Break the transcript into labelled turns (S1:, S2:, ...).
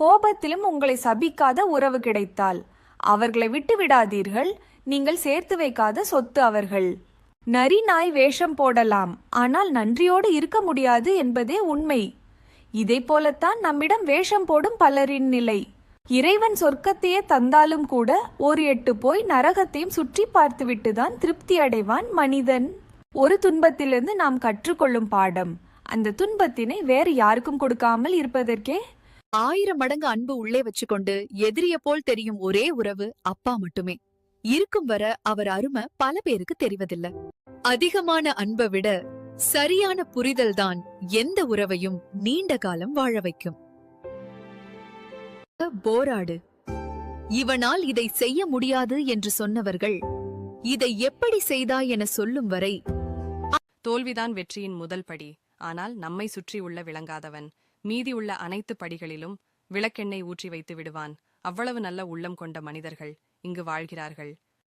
S1: கோபத்திலும் உங்களை சபிக்காத உறவு கிடைத்தால் அவர்களை விட்டு விடாதீர்கள். நீங்கள் சேர்த்து வைக்காத சொத்து அவர்கள். நரி நாய் வேஷம் போடலாம், ஆனால் நன்றியோடு இருக்க முடியாது என்பதே உண்மை. இதை போலத்தான் நம்மிடம் வேஷம் போடும் பலரின் நிலை. இறைவன் சொர்க்கத்தையே தந்தாலும் கூட ஒரு எட்டு போய் நரகத்தையும் சுற்றி பார்த்துவிட்டுதான் திருப்தி அடைவான் மனிதன். ஒரு துன்பத்திலிருந்து நாம் கற்றுக்கொள்ளும் பாடம், அந்த துன்பத்தினை வேறு யாருக்கும் கொடுக்காமல் இருப்பதற்கே.
S2: 1000 மடங்கு அன்பு உள்ளே வச்சுக்கொண்டு எதிரிய போல் தெரியும் ஒரே உறவு அப்பா மட்டுமே. இருக்கும் வர அவர் அருமை பல பேருக்கு தெரிவதில்லை. அதிகமான அன்பை விட சரியான புரிதல்தான் எந்த உறவையும் நீண்ட காலம் வாழ வைக்கும். போராடு. இவனால் இதை செய்ய முடியாது என்று சொன்னவர்கள் இதை எப்படி செய்தாய் என சொல்லும் வரை.
S3: தோல்விதான் வெற்றியின் முதல் படி. ஆனால் நம்மை சுற்றி உள்ள விளங்காதவன் மீதி உள்ள அனைத்து படிகளிலும் விளக்கெண்ணெய் ஊற்றி வைத்து விடுவான். அவ்வளவு நல்ல உள்ளம் கொண்ட மனிதர்கள் இங்கு வாழ்கிறார்கள்.